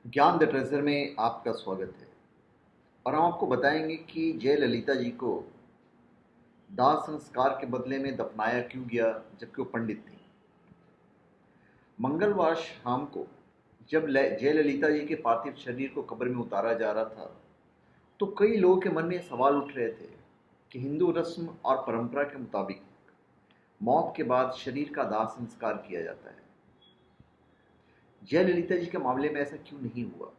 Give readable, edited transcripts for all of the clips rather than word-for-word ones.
ज्ञान the treasure में आपका स्वागत है। और हम आपको बताएंगे कि जयललिता जी को दाह संस्कार के बदले में दफनाया क्यों गया, जबकि वो पंडित थी। मंगलवार शाम को जब जयललिता जी के पार्थिव शरीर को कब्र में उतारा जा रहा था, तो कई लोगों के मन में सवाल उठ रहे थे कि हिंदू रस्म और परंपरा के मुताबिक मौत के बाद शरीर का दाह संस्कार किया जाता है। जयललिता जी के मामले में ऐसा क्यों नहीं हुआ,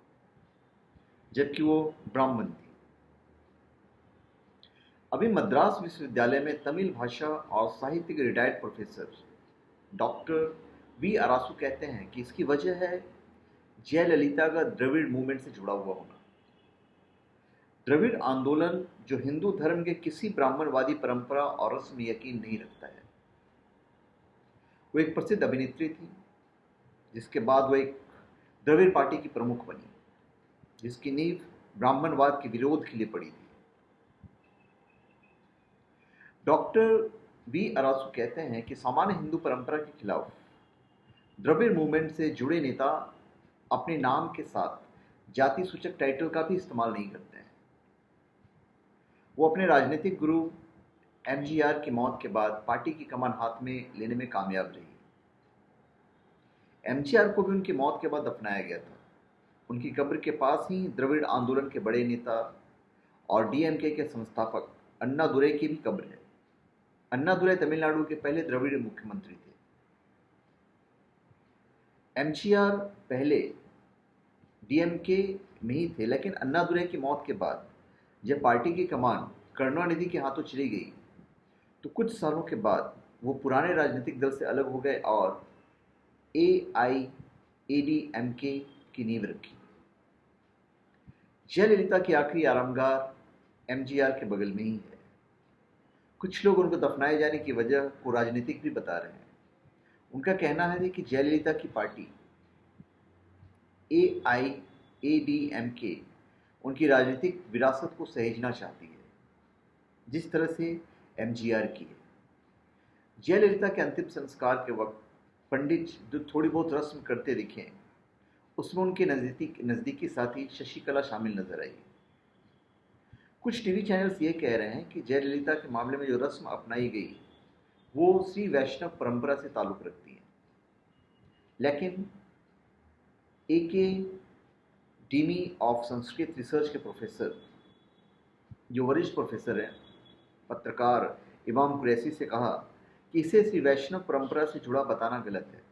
जबकि वो ब्राह्मण थी। अभी मद्रास विश्वविद्यालय में तमिल भाषा और साहित्य के retired professor doctor V Arasu कहते हैं कि इसकी वजह है जयललिता का द्रविड़ मूवमेंट से जुड़ा हुआ होना। द्रविड़ आंदोलन जो हिंदू धर्म के किसी ब्राह्मणवादी परंपरा और रस्म में यकीन नहीं रखता है। वो एक प्रसिद्ध अभिनेत्री थी, जिसके बाद वो एक द्रविड़ पार्टी की प्रमुख बनी, जिसकी नींव ब्राह्मणवाद के विरोध के लिए पड़ी थी। डॉक्टर वी अरासु कहते हैं कि सामान्य हिंदू परंपरा के खिलाफ द्रविड़ मूवमेंट से जुड़े नेता अपने नाम के साथ जाति सूचक टाइटल का भी इस्तेमाल नहीं करते हैं। वो अपने राजनीतिक गुरु एमजीआर की मौत के बाद पार्टी की कमान हाथ में लेने में कामयाब रही। एमजीआर को भी उनकी मौत के बाद दफनाया गया था। उनकी कब्र के पास ही द्रविड़ आंदोलन के बड़े नेता और डीएमके के संस्थापक अन्नादुरै की भी कब्र है। अन्नादुरै तमिलनाडु के पहले द्रविड़ मुख्यमंत्री थे। एमजीआर पहले डीएमके में ही थे, लेकिन अन्नादुरै की मौत के बाद जब पार्टी की कमान करुणानिधि के हाथों चली गई, तो कुछ सालों के बाद वो पुराने राजनीतिक दल से अलग हो गए और एआईएडीएमके की नींव रखी। जयललिता की आखिरी आरामगाह एमजीआर के बगल में ही है। कुछ लोग उनको दफनाए जाने की वजह को राजनीतिक भी बता रहे हैं। उनका कहना है कि जयललिता की पार्टी एआईएडीएमके उनकी राजनीतिक विरासत को सहेजना चाहती है, जिस तरह से एमजीआर की है। जयललिता के अंतिम संस्कार के वक्त पंडित जो थोड़ी बहुत रस्म करते दिखे, उसमें उनके नज़दीकी साथी शशिकला शामिल नजर आई। कुछ टीवी चैनल्स ये कह रहे हैं कि जयललिता के मामले में जो रस्म अपनाई गई वो श्री वैष्णव परंपरा से ताल्लुक रखती है, लेकिन एके डीमी ऑफ संस्कृत रिसर्च के प्रोफेसर, जो वरिष्ठ प्रोफेसर हैं, पत्रकार इमाम कुरैशी से कहा कि इसे श्री वैष्णव परंपरा से जुड़ा बताना गलत है।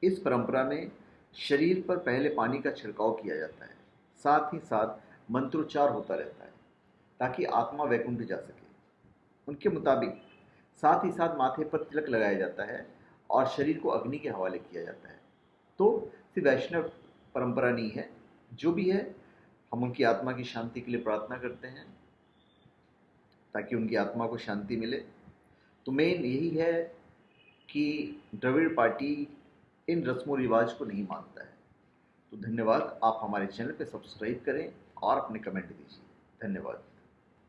इस परंपरा में शरीर पर पहले पानी का छिड़काव किया जाता है, साथ ही साथ मंत्रोच्चार होता रहता है ताकि आत्मा वैकुंठ जा सके। उनके मुताबिक साथ ही साथ माथे पर तिलक लगाया जाता है और शरीर को अग्नि के हवाले किया जाता है। तो श्री वैष्णव परंपरा नहीं है। जो भी है, हम उनकी आत्मा की शांति के लिए प्रार्थना करते हैं ताकि उनकी आत्मा को शांति मिले। तो मेन यही है कि द्रविड़ पार्टी इन रस्मों रिवाज को नहीं मानता है। तो धन्यवाद। आप हमारे चैनल पे सब्सक्राइब करें और अपने कमेंट दीजिए। धन्यवाद।